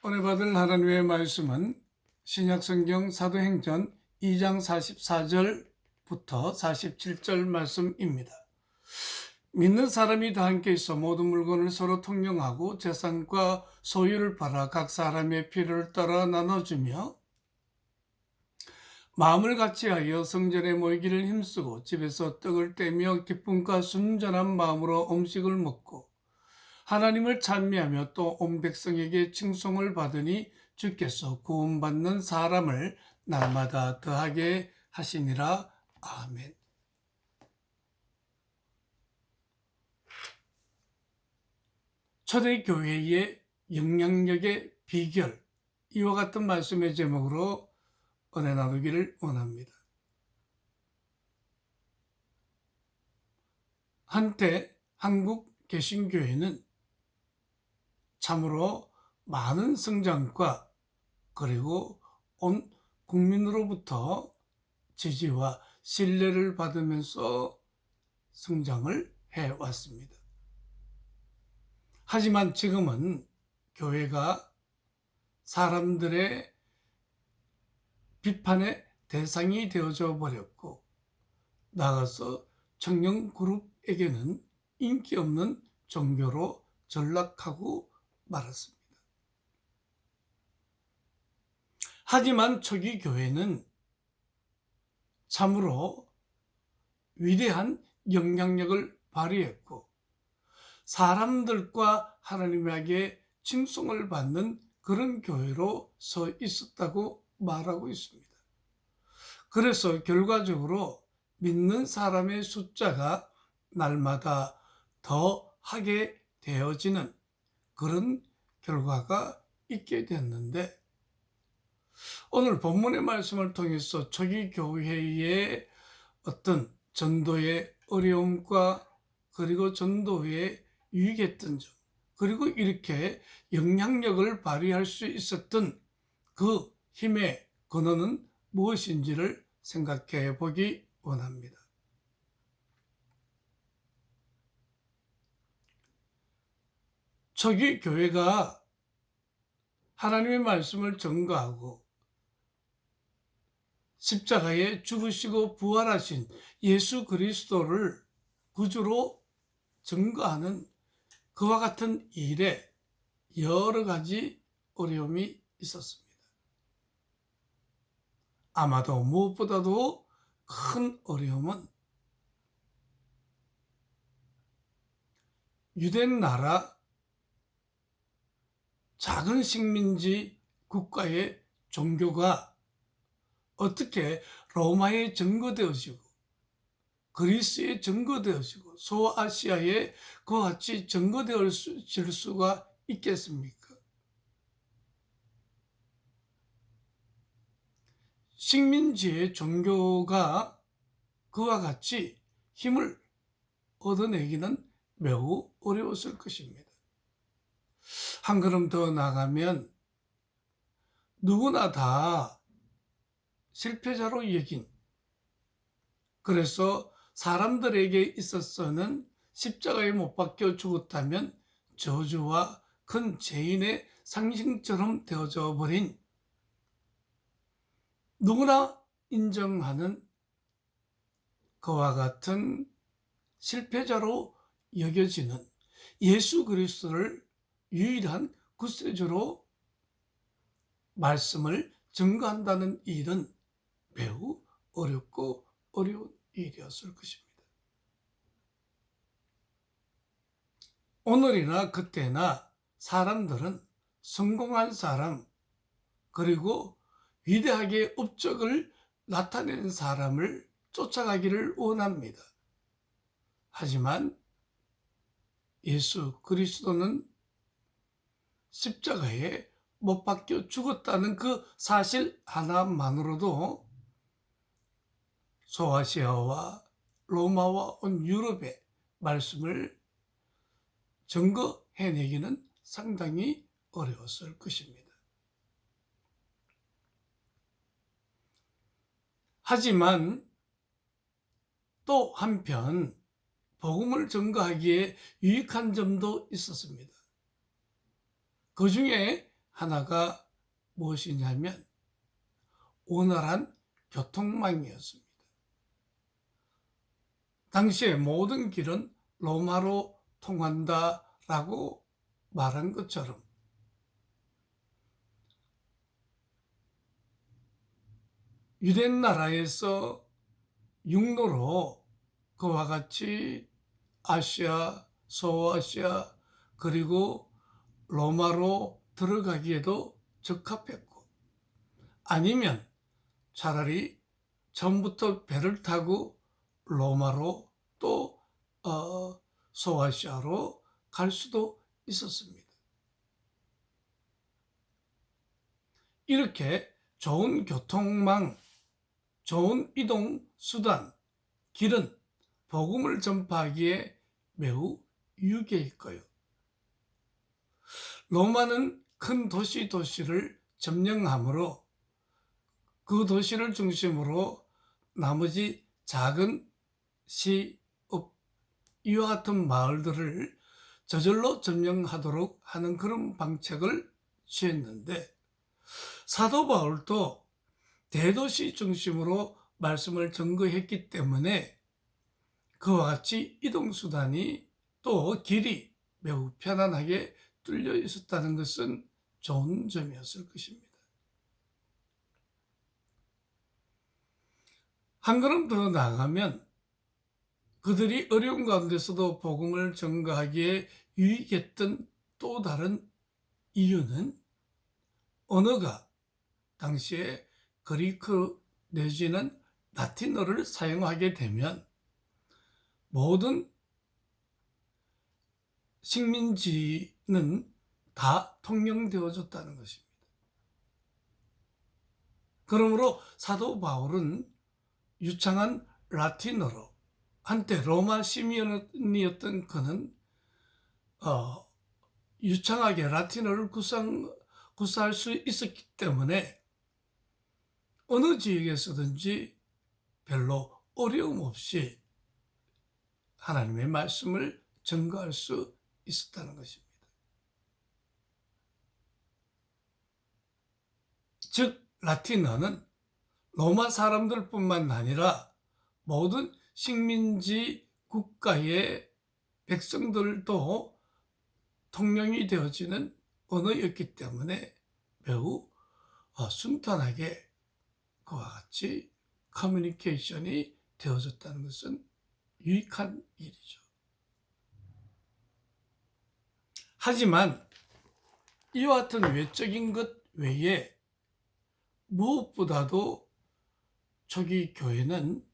오늘 받을 하나님의 말씀은 신약성경 사도행전 2장 44절부터 47절 말씀입니다. 믿는 사람이 다 함께 있어 모든 물건을 서로 통용하고 재산과 소유를 팔아 각 사람의 필요를 따라 나눠주며 마음을 같이하여 성전에 모이기를 힘쓰고 집에서 떡을 떼며 기쁨과 순전한 마음으로 음식을 먹고 하나님을 찬미하며 또 온 백성에게 칭송을 받으니 주께서 구원받는 사람을 날마다 더하게 하시니라. 아멘. 초대교회의 영향력의 비결, 이와 같은 말씀의 제목으로 은혜 나누기를 원합니다. 한때 한국 개신교회는 참으로 많은 성장과 그리고 온 국민으로부터 지지와 신뢰를 받으면서 성장을 해왔습니다. 하지만 지금은 교회가 사람들의 비판의 대상이 되어져 버렸고, 나아가서 청년 그룹에게는 인기 없는 종교로 전락하고 말았습니다. 하지만 초기 교회는 참으로 위대한 영향력을 발휘했고 사람들과 하나님에게 칭송을 받는 그런 교회로 서 있었다고 말하고 있습니다. 그래서 결과적으로 믿는 사람의 숫자가 날마다 더 하게 되어지는 그런 결과가 있게 됐는데, 오늘 본문의 말씀을 통해서 초기 교회의 어떤 전도의 어려움과 그리고 전도에 유익했던 점, 그리고 이렇게 영향력을 발휘할 수 있었던 그 힘의 근원은 무엇인지를 생각해 보기 원합니다. 초기 교회가 하나님의 말씀을 전가하고 십자가에 죽으시고 부활하신 예수 그리스도를 구주로 전가하는 그와 같은 일에 여러 가지 어려움이 있었습니다. 아마도 무엇보다도 큰 어려움은 유대 나라 작은 식민지 국가의 종교가 어떻게 로마에 증거되어지고 그리스에 증거되어지고 소아시아에 그와 같이 증거되어질 수가 있겠습니까? 식민지의 종교가 그와 같이 힘을 얻어내기는 매우 어려웠을 것입니다. 한 걸음 더 나가면 누구나 다 실패자로 여긴, 그래서 사람들에게 있어서는 십자가에 못 박혀 죽었다면 저주와 큰 죄인의 상징처럼 되어져 버린, 누구나 인정하는 그와 같은 실패자로 여겨지는 예수 그리스도를 유일한 구세주로 말씀을 증거한다는 일은 매우 어렵고 어려운 일이었을 것입니다. 오늘이나 그때나 사람들은 성공한 사람, 그리고 위대하게 업적을 나타낸 사람을 쫓아가기를 원합니다. 하지만 예수 그리스도는 십자가에 못 박혀 죽었다는 그 사실 하나만으로도 소아시아와 로마와 온 유럽의 말씀을 증거해내기는 상당히 어려웠을 것입니다. 하지만 또 한편 복음을 증거하기에 유익한 점도 있었습니다. 그 중에 하나가 무엇이냐면 원활한 교통망이었습니다. 당시에 모든 길은 로마로 통한다라고 말한 것처럼 유대 나라에서 육로로 그와 같이 아시아, 소아시아 그리고 로마로 들어가기에도 적합했고, 아니면 차라리 처음부터 배를 타고 로마로 또 소아시아로 갈 수도 있었습니다. 이렇게 좋은 교통망, 좋은 이동 수단, 길은 복음을 전파하기에 매우 유익했고요. 로마는 큰 도시를 점령하므로 그 도시를 중심으로 나머지 작은 시읍, 이와 같은 마을들을 저절로 점령하도록 하는 그런 방책을 취했는데, 사도 바울도 대도시 중심으로 말씀을 전거했기 때문에 그와 같이 이동수단이 또 길이 매우 편안하게 뚫려 있었다는 것은 좋은 점이었을 것입니다. 한 걸음 더 나아가면 그들이 어려운 가운데서도 복음을 전가하기에 유익했던 또 다른 이유는 언어가 당시에 그리크 내지는 라틴어를 사용하게 되면 모든 식민지는 다 통용되어졌다는 것입니다. 그러므로 사도 바울은 유창한 라틴어로, 한때 로마 시민이었던 그는 유창하게 라틴어를 구사할 수 있었기 때문에 어느 지역에서든지 별로 어려움 없이 하나님의 말씀을 전가할 수 있었다는 것입니다. 즉 라틴어는 로마 사람들뿐만 아니라 모든 식민지 국가의 백성들도 통용이 되어지는 언어였기 때문에 매우 순탄하게 그와 같이 커뮤니케이션이 되어졌다는 것은 유익한 일이죠. 하지만 이와 같은 외적인 것 외에 무엇보다도 초기 교회는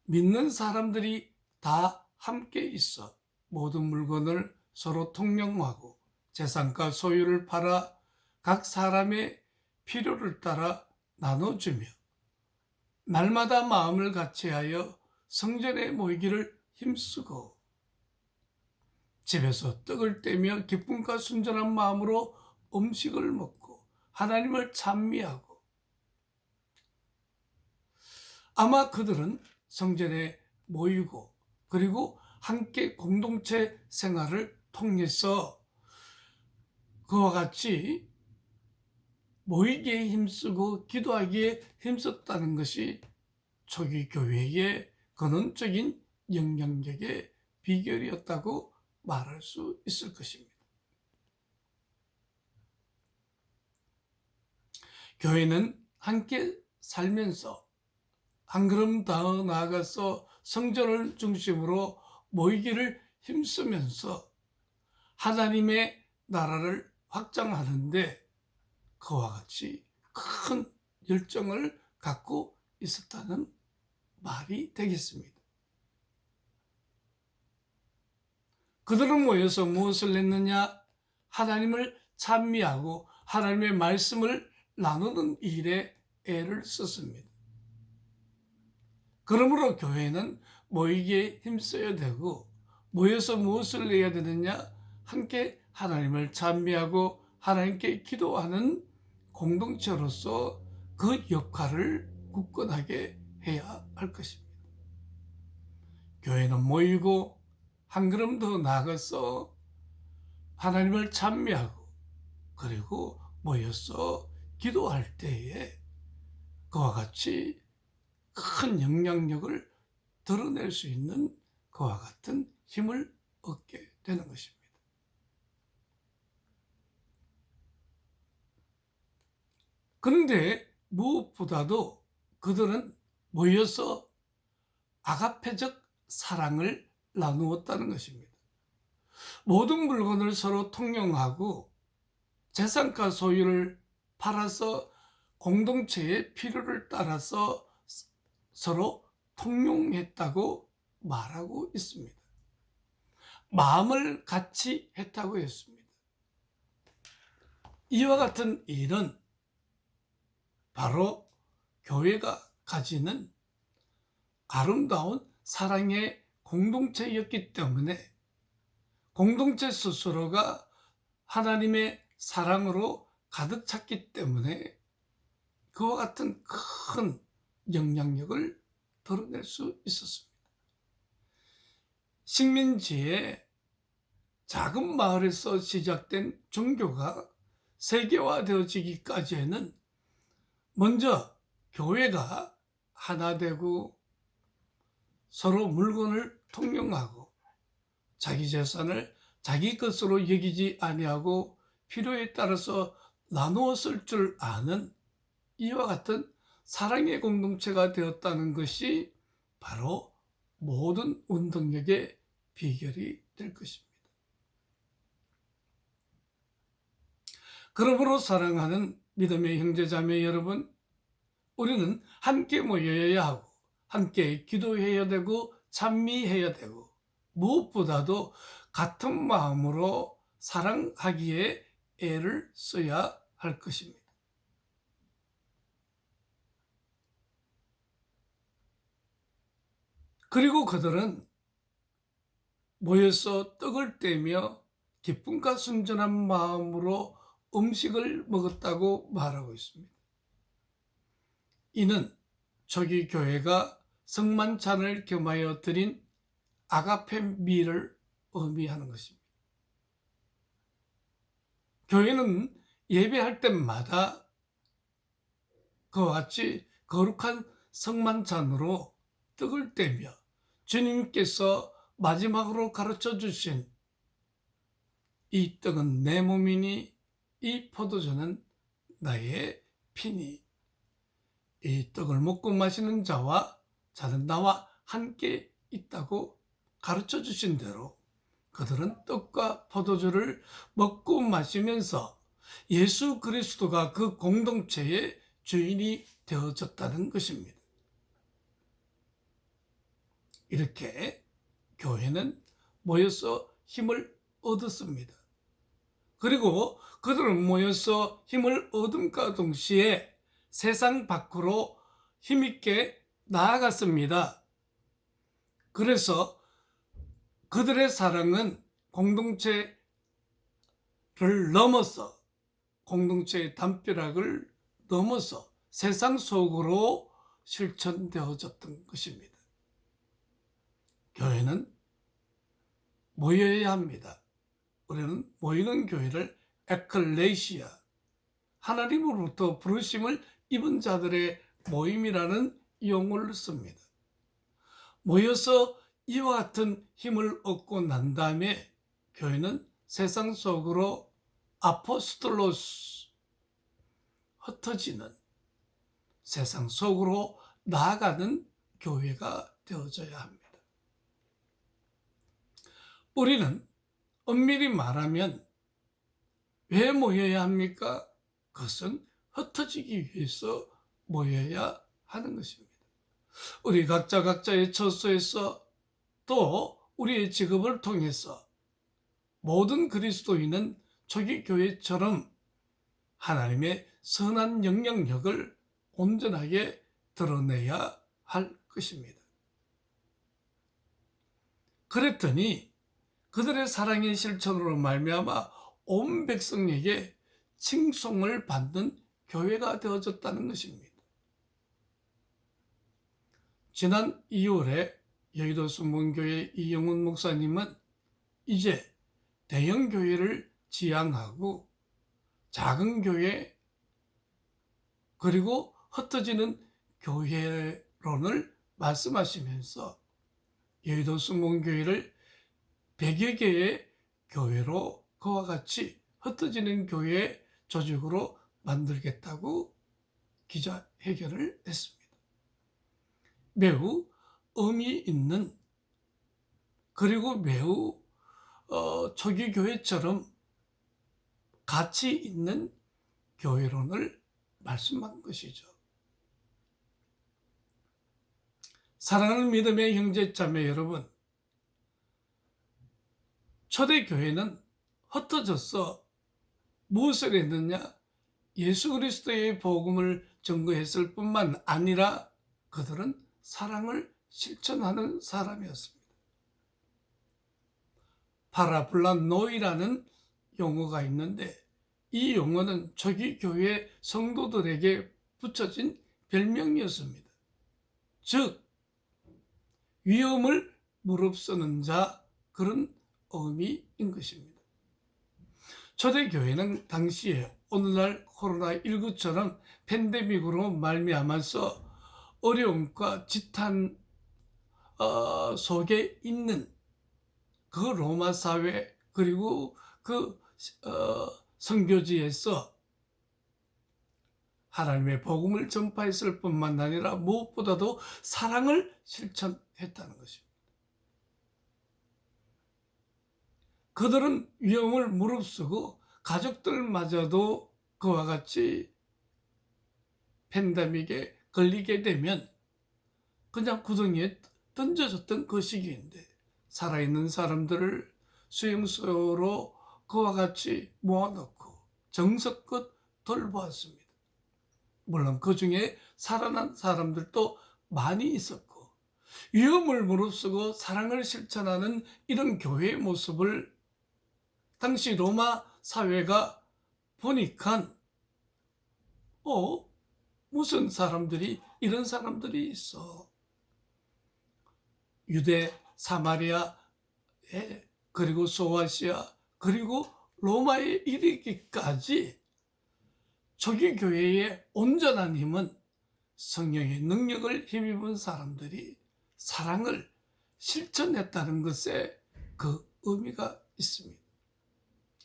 믿는 사람들이 다 함께 있어 모든 물건을 서로 통용하고 재산과 소유를 팔아 각 사람의 필요를 따라 나눠주며 날마다 마음을 같이하여 성전에 모이기를 힘쓰고 집에서 떡을 떼며 기쁨과 순전한 마음으로 음식을 먹고 하나님을 찬미하고, 아마 그들은 성전에 모이고 그리고 함께 공동체 생활을 통해서 그와 같이 모이기에 힘쓰고 기도하기에 힘썼다는 것이 초기 교회의 근원적인 영향력의 비결이었다고 말할 수 있을 것입니다. 교회는 함께 살면서 한 걸음 더 나아가서 성전을 중심으로 모이기를 힘쓰면서 하나님의 나라를 확장하는데 그와 같이 큰 열정을 갖고 있었다는 말이 되겠습니다. 그들은 모여서 무엇을 했느냐? 하나님을 찬미하고 하나님의 말씀을 나누는 일에 애를 썼습니다. 그러므로 교회는 모이기에 힘써야 되고, 모여서 무엇을 해야 되느냐? 함께 하나님을 찬미하고 하나님께 기도하는 공동체로서 그 역할을 굳건하게 해야 할 것입니다. 교회는 모이고 한 걸음 더 나아가서 하나님을 찬미하고 그리고 모여서 기도할 때에 그와 같이 큰 영향력을 드러낼 수 있는 그와 같은 힘을 얻게 되는 것입니다. 그런데 무엇보다도 그들은 모여서 아가페적 사랑을 나누었다는 것입니다. 모든 물건을 서로 통용하고 재산과 소유를 팔아서 공동체의 필요를 따라서 서로 통용했다고 말하고 있습니다. 마음을 같이 했다고 했습니다. 이와 같은 일은 바로 교회가 가지는 아름다운 사랑의 공동체였기 때문에 공동체 스스로가 하나님의 사랑으로 가득 찼기 때문에 그와 같은 큰 영향력을 드러낼 수 있었습니다. 식민지의 작은 마을에서 시작된 종교가 세계화되어지기까지에는 먼저 교회가 하나 되고 서로 물건을 통용하고 자기 재산을 자기 것으로 여기지 아니하고 필요에 따라서 나누어 쓸 줄 아는 이와 같은 사랑의 공동체가 되었다는 것이 바로 모든 운동력의 비결이 될 것입니다. 그러므로 사랑하는 믿음의 형제자매 여러분, 우리는 함께 모여야 하고 함께 기도해야 되고 찬미해야 되고 무엇보다도 같은 마음으로 사랑하기에 애를 써야 할 것입니다. 그리고 그들은 모여서 떡을 떼며 기쁨과 순전한 마음으로 음식을 먹었다고 말하고 있습니다. 이는 초기 교회가 성만찬을 겸하여 드린 아가페 미를 의미하는 것입니다. 교회는 예배할 때마다 그와 같이 거룩한 성만찬으로 떡을 떼며 주님께서 마지막으로 가르쳐 주신 이 떡은 내 몸이니 이 포도주는 나의 피니 이 떡을 먹고 마시는 자와 자는 나와 함께 있다고 가르쳐 주신 대로 그들은 떡과 포도주를 먹고 마시면서 예수 그리스도가 그 공동체의 주인이 되어졌다는 것입니다. 이렇게 교회는 모여서 힘을 얻었습니다. 그리고 그들은 모여서 힘을 얻음과 동시에 세상 밖으로 힘있게 나아갔습니다. 그래서 그들의 사랑은 공동체를 넘어서 공동체의 담벼락을 넘어서 세상 속으로 실천되어졌던 것입니다. 교회는 모여야 합니다. 우리는 모이는 교회를 에클레시아, 하나님으로부터 부르심을 입은 자들의 모임이라는 용어를 씁니다. 모여서 이와 같은 힘을 얻고 난 다음에 교회는 세상 속으로 아포스톨로스, 흩어지는 세상 속으로 나아가는 교회가 되어져야 합니다. 우리는 엄밀히 말하면 왜 모여야 합니까? 그것은 흩어지기 위해서 모여야 하는 것입니다. 우리 각자의 처소에서 또 우리의 직업을 통해서 모든 그리스도인은 초기 교회처럼 하나님의 선한 영향력을 온전하게 드러내야 할 것입니다. 그랬더니 그들의 사랑의 실천으로 말미암아 온 백성에게 칭송을 받는 교회가 되어졌다는 것입니다. 지난 2월에 여의도 순복음교회 이영훈 목사님은 이제 대형 교회를 지향하고 작은 교회 그리고 흩어지는 교회론을 말씀하시면서 여의도 순복음교회를 100여 개의 교회로 그와 같이 흩어지는 교회 조직으로 만들겠다고 기자회견을 했습니다. 매우 의미 있는 그리고 매우 초기 교회처럼 가치 있는 교회론을 말씀한 것이죠. 사랑하는 믿음의 형제 자매 여러분, 초대교회는 흩어져서 무엇을 했느냐? 예수 그리스도의 복음을 전거했을 뿐만 아니라 그들은 사랑을 실천하는 사람이었습니다. 파라블라노이라는 용어가 있는데 이 용어는 초기 교회 성도들에게 붙여진 별명이었습니다. 즉 위험을 무릅쓰는 자, 그런 의미인 것입니다. 초대교회는 당시에 오늘날 코로나19처럼 팬데믹으로 말미암아서 어려움과 지탄 속에 있는 그 로마 사회 그리고 그 선교지에서 하나님의 복음을 전파했을 뿐만 아니라 무엇보다도 사랑을 실천했다는 것입니다. 그들은 위험을 무릅쓰고 가족들마저도 그와 같이 팬데믹에 걸리게 되면 그냥 구덩이에 던져졌던 그 시기인데 살아있는 사람들을 수용소로 그와 같이 모아놓고 정성껏 돌보았습니다. 물론 그 중에 살아난 사람들도 많이 있었고 위험을 무릅쓰고 사랑을 실천하는 이런 교회의 모습을 당시 로마 사회가 보니까 무슨 사람들이 이런 사람들이 있어. 유대, 사마리아에 그리고 소아시아 그리고 로마에 이르기까지 초기 교회의 온전한 힘은 성령의 능력을 힘입은 사람들이 사랑을 실천했다는 것에 그 의미가 있습니다.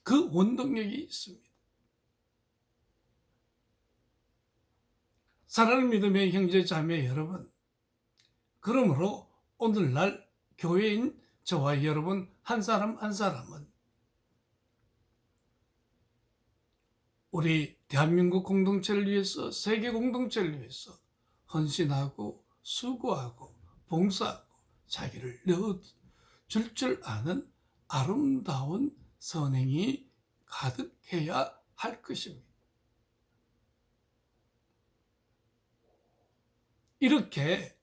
그 원동력이 있습니다. 사랑하는 믿음의 형제 자매 여러분, 그러므로 오늘날 교회인 저와 여러분 한 사람 한 사람은 우리 대한민국 공동체를 위해서, 세계 공동체를 위해서 헌신하고 수고하고 봉사하고 자기를 내어줄 줄 아는 아름다운 선행이 가득해야 할 것입니다. 이렇게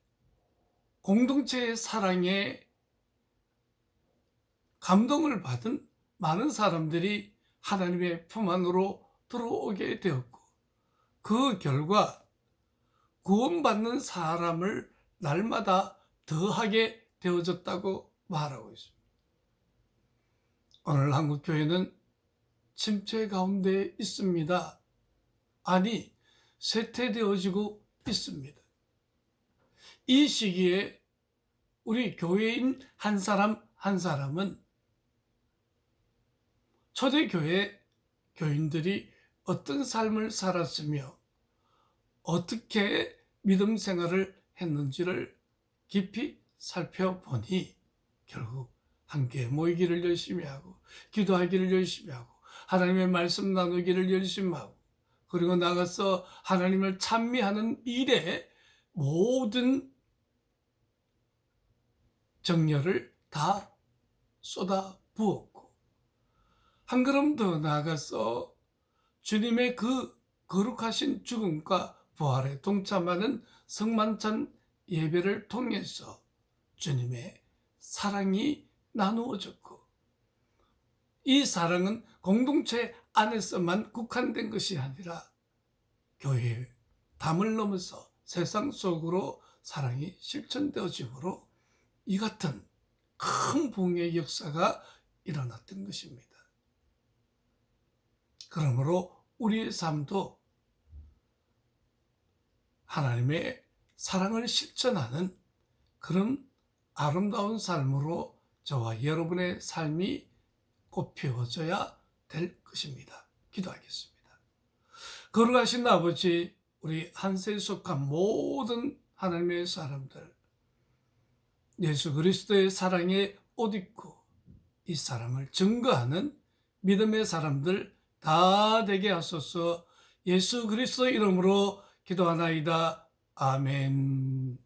공동체의 사랑에 감동을 받은 많은 사람들이 하나님의 품 안으로 들어오게 되었고 그 결과 구원받는 사람을 날마다 더하게 되어졌다고 말하고 있습니다. 오늘 한국교회는 침체 가운데 있습니다. 아니, 쇠퇴되어지고 있습니다. 이 시기에 우리 교회인 한 사람 한 사람은 초대교회 교인들이 어떤 삶을 살았으며 어떻게 믿음 생활을 했는지를 깊이 살펴보니 결국 함께 모이기를 열심히 하고 기도하기를 열심히 하고 하나님의 말씀 나누기를 열심히 하고 그리고 나가서 하나님을 찬미하는 일에 모든 정열을 다 쏟아 부었고 한 걸음 더 나아가서 주님의 그 거룩하신 죽음과 부활에 동참하는 성만찬 예배를 통해서 주님의 사랑이 나누어졌고 이 사랑은 공동체 안에서만 국한된 것이 아니라 교회의 담을 넘어서 세상 속으로 사랑이 실천되어지므로 이 같은 큰 봉의 역사가 일어났던 것입니다. 그러므로 우리의 삶도 하나님의 사랑을 실천하는 그런 아름다운 삶으로 저와 여러분의 삶이 꽃피워져야 될 것입니다. 기도하겠습니다. 거룩하신 아버지, 우리 한세에 속한 모든 하나님의 사람들, 예수 그리스도의 사랑에 옷 입고 이 사랑을 증거하는 믿음의 사람들 다 되게 하소서. 예수 그리스도 이름으로 기도하나이다. 아멘.